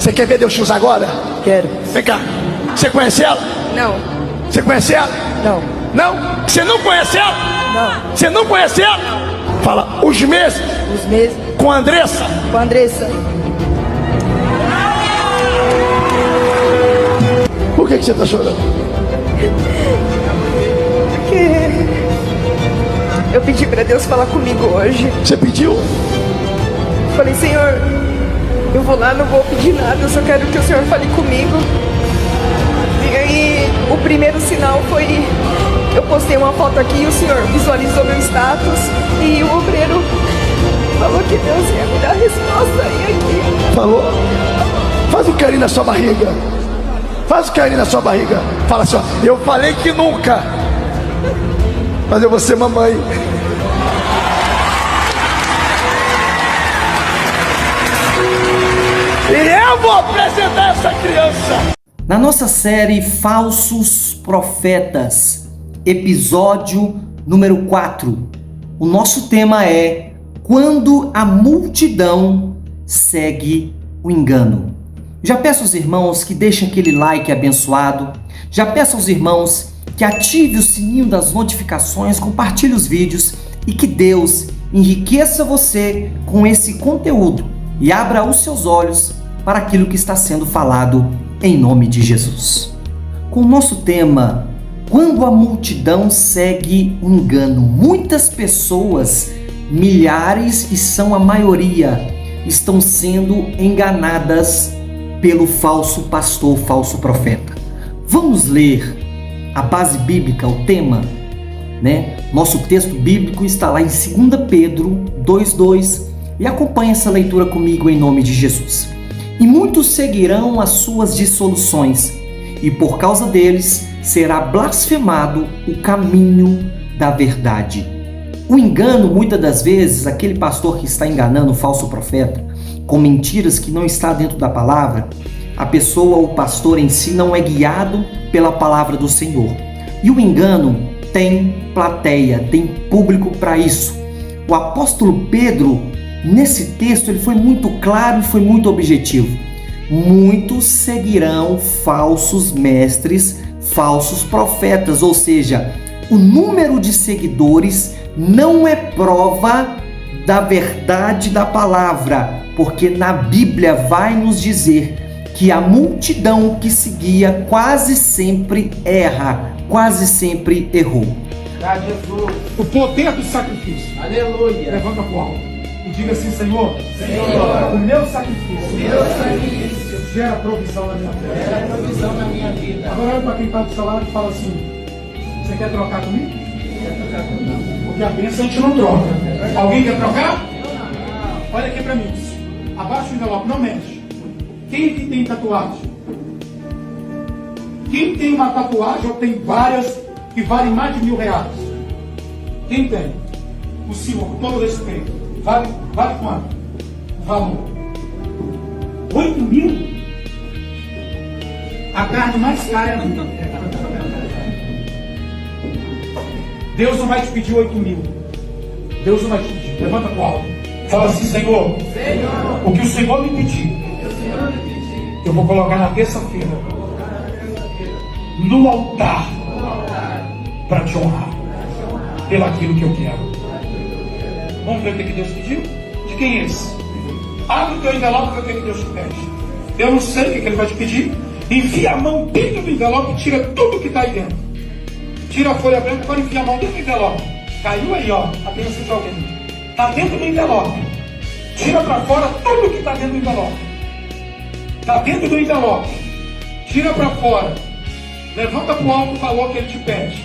Você quer ver Deus te usar agora? Quero. Vem cá. Você conhece ela? Não. Você conhece ela? Não. Não? Você não conhece ela? Não. Você não conhece ela? Fala, os meses Os meses com a Andressa. com a Andressa. Por que você está chorando? Porque eu pedi pra Deus falar comigo hoje. Você pediu? Falei, Senhor, eu vou lá, não vou pedir nada, eu só quero que o Senhor fale comigo. E aí, o primeiro sinal foi, eu postei uma foto aqui e o Senhor visualizou meu status e o obreiro falou que Deus ia me dar a resposta. E aqui Falou? Faz um carinho na sua barriga. Faz um carinho na sua barriga. Fala assim, ó, eu falei que nunca, mas eu vou ser mamãe. E eu vou apresentar essa criança. Na nossa série Falsos Profetas, episódio número 4, o nosso tema é Quando a multidão segue o engano. Já peço aos irmãos que deixem aquele like abençoado, já peço aos irmãos que ative o sininho das notificações, compartilhe os vídeos e que Deus enriqueça você com esse conteúdo e abra os seus olhos para aquilo que está sendo falado em nome de Jesus. Com o nosso tema, quando a multidão segue o engano, muitas pessoas, milhares e são a maioria, estão sendo enganadas pelo falso pastor, falso profeta. Vamos ler a base bíblica, o tema, né? Nosso texto bíblico está lá em 2 Pedro 2:2 e acompanhe essa leitura comigo em nome de Jesus. E muitos seguirão as suas dissoluções, e por causa deles será blasfemado o caminho da verdade. O engano, muitas das vezes, aquele pastor que está enganando o falso profeta, com mentiras que não está dentro da palavra, a pessoa, o pastor em si, não é guiado pela palavra do Senhor. E o engano tem plateia, tem público para isso. O apóstolo Pedro, nesse texto, ele foi muito claro e foi muito objetivo. Muitos seguirão falsos mestres, falsos profetas, ou seja, o número de seguidores não é prova da verdade da palavra, porque na Bíblia vai nos dizer que a multidão que seguia quase sempre erra, quase sempre errou. Jesus. O poder do sacrifício. Aleluia. Levanta pro alto e diga assim, Senhor, Senhor, o meu sacrifício gera provisão na minha vida. gera provisão na minha vida. Agora olha para quem está do seu lado e fala assim, você quer trocar comigo? Porque a bênção a gente não troca. Alguém quer trocar? Olha aqui para mim. Abaixa o envelope, não mexe. Quem aqui tem tatuagem? Quem tem uma tatuagem ou tem várias que valem mais de R$1.000? Quem tem? O senhor, com todo respeito. Vale quanto? Valor. 8.000? A carne mais cara é a minha. Deus não vai te pedir 8.000. Deus não vai te pedir. Levanta pro alto. Fala assim, Senhor, o que o Senhor me pedir, eu vou colocar na terça-feira no altar para te honrar pelo aquilo que eu quero. Vamos ver o que Deus pediu? De quem é esse? Abre o teu envelope e vê o que Deus te pede. Eu não sei o que Ele vai te pedir. Enfia a mão dentro do envelope e tira tudo que está aí dentro. Tira a folha branca, agora enfia a mão dentro do envelope. Caiu aí, ó, a bênção de alguém. Está dentro do envelope. Tira para fora tudo que está dentro do envelope. Está dentro do envelope. Tira para fora. Levanta para o alto o valor que Ele te pede.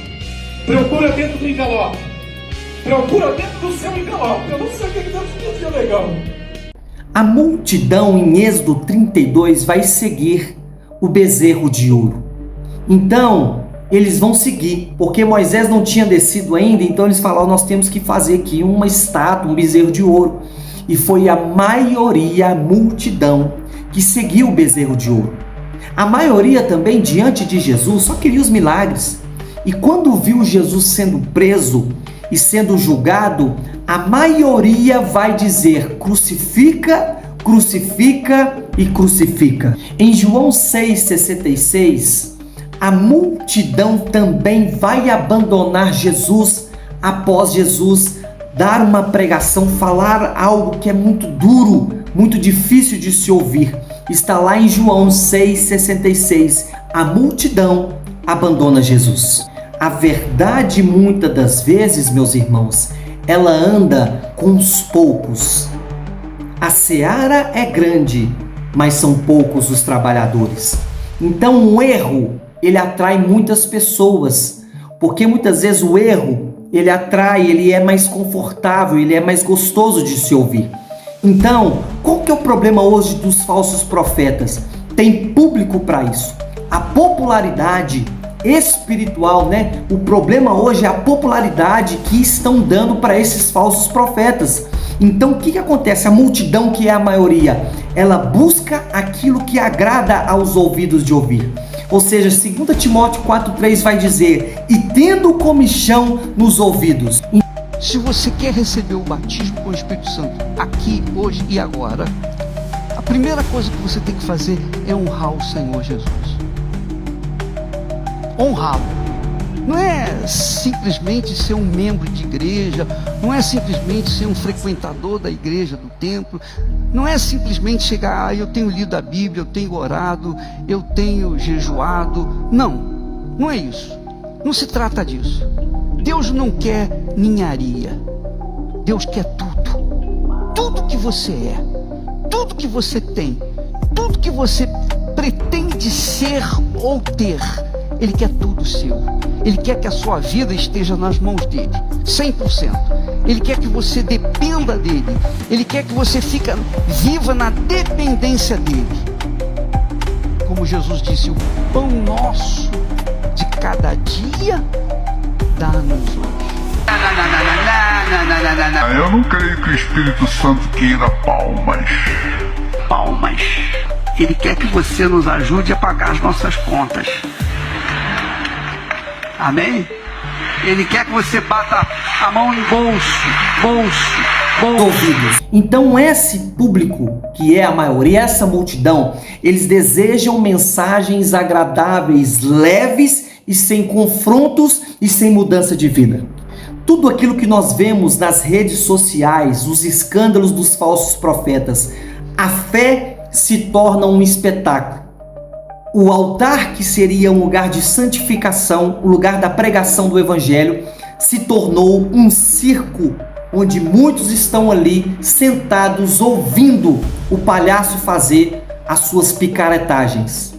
Procura dentro do envelope. Procura dentro do seu envelope. Eu não sei o que Deus te pediu legal. A multidão em Êxodo 32 vai seguir o bezerro de ouro. Então, eles vão seguir, porque Moisés não tinha descido ainda, então eles falaram, nós temos que fazer aqui uma estátua, um bezerro de ouro. E foi a maioria, a multidão, que seguiu o bezerro de ouro. A maioria também, diante de Jesus, só queria os milagres. E quando viu Jesus sendo preso e sendo julgado, a maioria vai dizer, crucifica crucifica e crucifica. Em João 6,66, a multidão também vai abandonar Jesus após Jesus dar uma pregação, falar algo que é muito duro, muito difícil de se ouvir. Está lá em João 6,66. A multidão abandona Jesus. A verdade, muitas das vezes, meus irmãos, ela anda com os poucos. A seara é grande, mas são poucos os trabalhadores. Então o erro, ele atrai muitas pessoas, porque muitas vezes o erro, ele atrai, ele é mais confortável, ele é mais gostoso de se ouvir. Então, qual que é o problema hoje dos falsos profetas? Tem público para isso. A popularidade espiritual, O problema hoje é a popularidade que estão dando para esses falsos profetas. Então, o que acontece? A multidão, que é a maioria, ela busca aquilo que agrada aos ouvidos de ouvir. Ou seja, 2 Timóteo 4,3 vai dizer: e tendo comichão nos ouvidos. Se você quer receber o batismo com o Espírito Santo aqui, hoje e agora, a primeira coisa que você tem que fazer é honrar o Senhor Jesus. Honrá-lo. Não é simplesmente ser um membro de igreja, não é simplesmente ser um frequentador da igreja, do templo, não é simplesmente chegar, eu tenho lido a Bíblia, eu tenho orado, eu tenho jejuado. Não é isso. Não se trata disso. Deus não quer ninharia. Deus quer tudo. Tudo que você é, tudo que você tem, tudo que você pretende ser ou ter, Ele quer tudo seu. Ele quer que a sua vida esteja nas mãos dele, 100%. Ele quer que você dependa dele. Ele quer que você viva na dependência dele. Como Jesus disse, o pão nosso de cada dia dá-nos hoje. Eu não creio que o Espírito Santo queira palmas. Palmas. Ele quer que você nos ajude a pagar as nossas contas. Amém? Ele quer que você bata a mão no bolso. Ouvidos. Então esse público, que é a maioria, essa multidão, eles desejam mensagens agradáveis, leves e sem confrontos e sem mudança de vida. Tudo aquilo que nós vemos nas redes sociais, os escândalos dos falsos profetas, a fé se torna um espetáculo. O altar, que seria um lugar de santificação, o lugar da pregação do evangelho, se tornou um circo, onde muitos estão ali sentados ouvindo o palhaço fazer as suas picaretagens.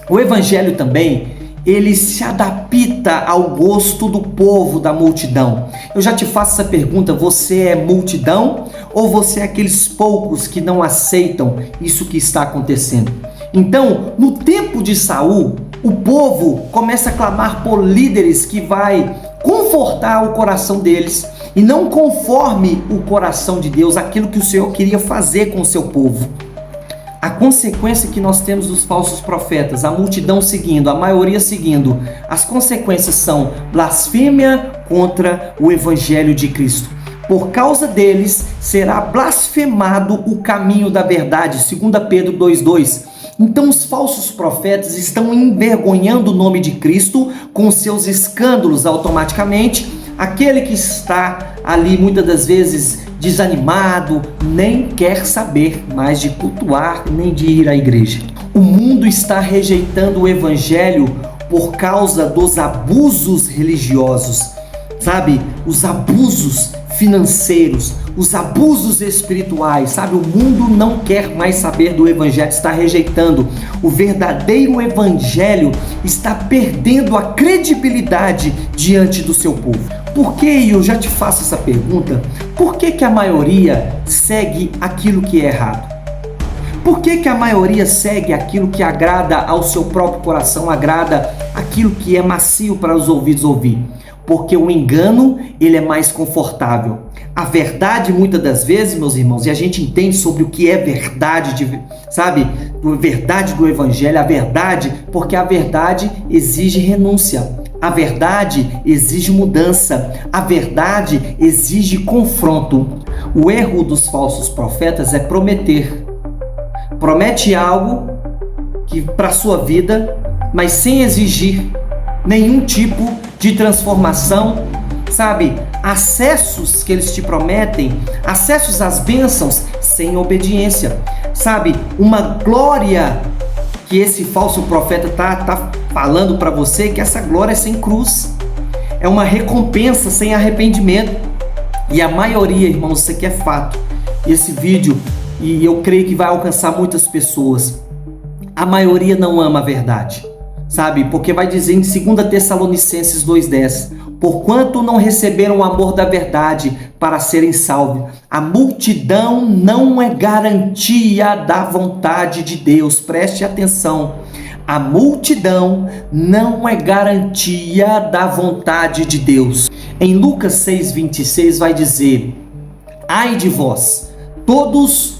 O evangelho também, ele se adapta ao gosto do povo, da multidão. Eu já te faço essa pergunta: você é multidão ou você é aqueles poucos que não aceitam isso que está acontecendo? Então, no tempo de Saul, o povo começa a clamar por líderes que vai confortar o coração deles e não conforme o coração de Deus, aquilo que o Senhor queria fazer com o seu povo. A consequência que nós temos dos falsos profetas, a multidão seguindo, a maioria seguindo, as consequências são blasfêmia contra o evangelho de Cristo. Por causa deles será blasfemado o caminho da verdade, 2 Pedro 2,2. Então os falsos profetas estão envergonhando o nome de Cristo com seus escândalos automaticamente. Aquele que está ali muitas das vezes desanimado, nem quer saber mais de cultuar, nem de ir à igreja. O mundo está rejeitando o evangelho por causa dos abusos religiosos, sabe? Os abusos financeiros, os abusos espirituais, sabe? O mundo não quer mais saber do evangelho, está rejeitando. O verdadeiro evangelho está perdendo a credibilidade diante do seu povo. Por que, e eu já te faço essa pergunta, por que a maioria segue aquilo que é errado? Por que a maioria segue aquilo que agrada ao seu próprio coração, agrada aquilo que é macio para os ouvidos ouvir? Porque o engano, ele é mais confortável. A verdade, muitas das vezes, meus irmãos, e a gente entende sobre o que é verdade, sabe? A verdade do evangelho, a verdade, porque a verdade exige renúncia. A verdade exige mudança. A verdade exige confronto. O erro dos falsos profetas é prometer promete algo que para sua vida, mas sem exigir nenhum tipo de transformação, sabe? Acessos que eles te prometem, acessos às bênçãos sem obediência, sabe? Uma glória que esse falso profeta tá falando para você, que essa glória é sem cruz, é uma recompensa sem arrependimento. E a maioria, irmãos, isso aqui é fato. Esse vídeo, e eu creio que vai alcançar muitas pessoas, a maioria não ama a verdade, sabe? Porque vai dizer em 2 Tessalonicenses 2,10: porquanto não receberam o amor da verdade para serem salvos. A multidão não é garantia da vontade de Deus. Preste atenção. A multidão não é garantia da vontade de Deus. Em Lucas 6,26 vai dizer: ai de vós, todos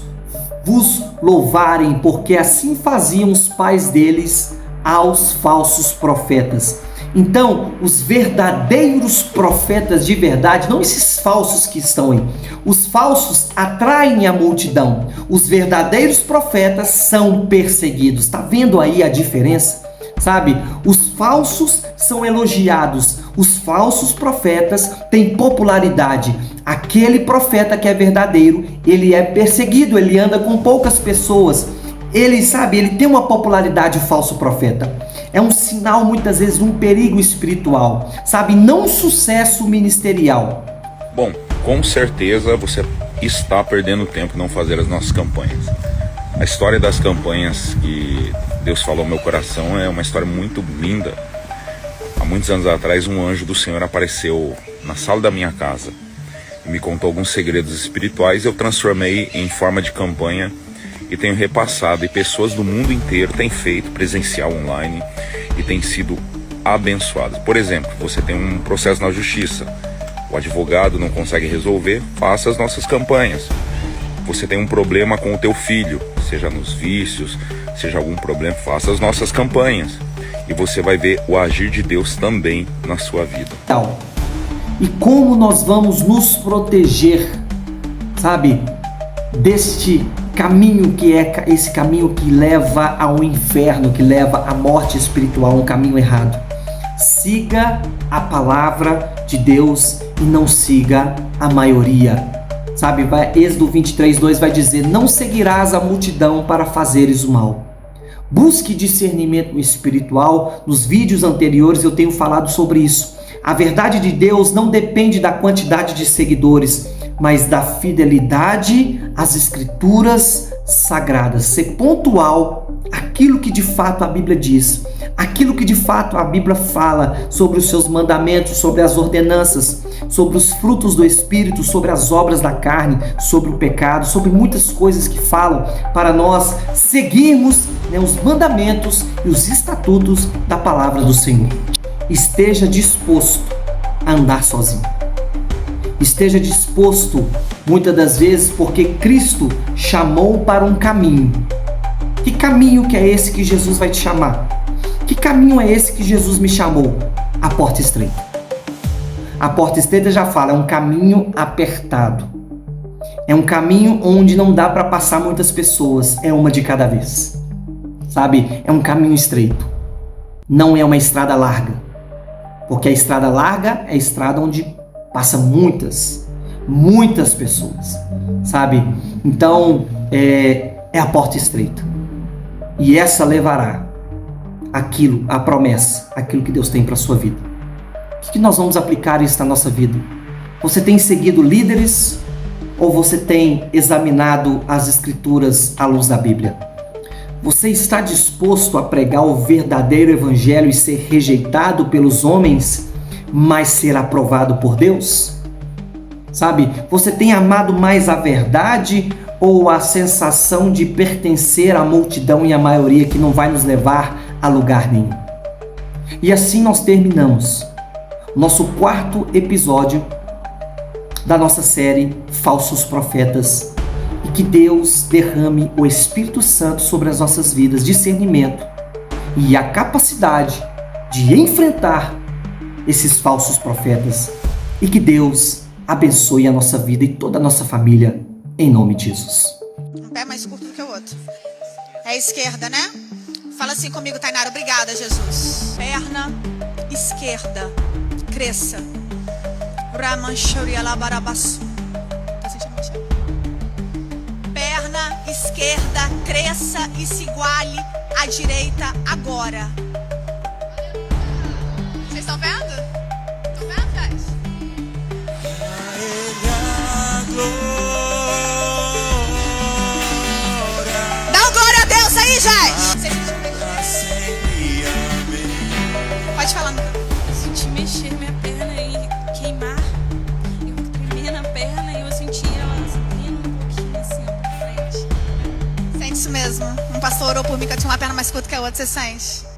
vos louvarem, porque assim faziam os pais deles aos falsos profetas. Então, os verdadeiros profetas de verdade, não esses falsos que estão aí, os falsos atraem a multidão, os verdadeiros profetas são perseguidos. Está vendo aí a diferença? Sabe, os falsos são elogiados, os falsos profetas têm popularidade. Aquele profeta que é verdadeiro, ele é perseguido, ele anda com poucas pessoas. Ele, sabe, ele tem uma popularidade, o falso profeta. É um sinal, muitas vezes, um perigo espiritual, sabe, não um sucesso ministerial. Bom, com certeza você está perdendo tempo em não fazer as nossas campanhas. A história das campanhas que Deus falou no meu coração é uma história muito linda. Há muitos anos atrás, um anjo do Senhor apareceu na sala da minha casa e me contou alguns segredos espirituais. Eu transformei em forma de campanha e tenho repassado, e pessoas do mundo inteiro têm feito presencial online e têm sido abençoadas. Por exemplo, você tem um processo na justiça, o advogado não consegue resolver, faça as nossas campanhas. Você tem um problema com o teu filho, seja nos vícios, seja algum problema, faça as nossas campanhas e você vai ver o agir de Deus também na sua vida. Então, e como nós vamos nos proteger, sabe, deste caminho que é esse caminho que leva ao inferno, que leva à morte espiritual, um caminho errado? Siga a palavra de Deus e não siga a maioria. Sabe, Êxodo 23:2 vai dizer: não seguirás a multidão para fazeres o mal. Busque discernimento espiritual. Nos vídeos anteriores eu tenho falado sobre isso. A verdade de Deus não depende da quantidade de seguidores, mas da fidelidade às escrituras sagradas. Ser pontual, aquilo que de fato a Bíblia diz, aquilo que de fato a Bíblia fala sobre os seus mandamentos, sobre as ordenanças, sobre os frutos do Espírito, sobre as obras da carne, sobre o pecado, sobre muitas coisas que falam para nós seguirmos, os mandamentos e os estatutos da palavra do Senhor. Esteja disposto a andar sozinho. Esteja disposto, muitas das vezes, porque Cristo chamou para um caminho. Que caminho que é esse que Jesus vai te chamar? Que caminho é esse que Jesus me chamou? A porta estreita. A porta estreita já fala, é um caminho apertado. É um caminho onde não dá para passar muitas pessoas, é uma de cada vez. Sabe? É um caminho estreito. Não é uma estrada larga. Porque a estrada larga é a estrada onde passa muitas pessoas, sabe? Então, é a porta estreita. E essa levará aquilo, a promessa, aquilo que Deus tem para a sua vida. O que nós vamos aplicar isso na nossa vida? Você tem seguido líderes ou você tem examinado as escrituras à luz da Bíblia? Você está disposto a pregar o verdadeiro evangelho e ser rejeitado pelos homens, mas ser aprovado por Deus? Sabe, você tem amado mais a verdade ou a sensação de pertencer à multidão e à maioria que não vai nos levar a lugar nenhum? E assim nós terminamos nosso 4º episódio da nossa série Falsos Profetas. E que Deus derrame o Espírito Santo sobre as nossas vidas, discernimento e a capacidade de enfrentar esses falsos profetas. E que Deus abençoe a nossa vida e toda a nossa família, em nome de Jesus. Um pé mais curto do que o outro. É a esquerda, né? Fala assim comigo, Tainara. Obrigada, Jesus. Perna esquerda. Cresça. Perna esquerda. Cresça e se iguale à direita agora. Vocês estão vendo? Estão vendo, gente? Dá um glória a Deus aí, gente! Pode falar. Senti mexer minha perna e queimar. Eu tremia na perna e eu senti ela subindo um pouquinho assim pra frente. Sente isso mesmo. Um pastor orou por mim que eu tinha uma perna mais curta que a outra. Você sente?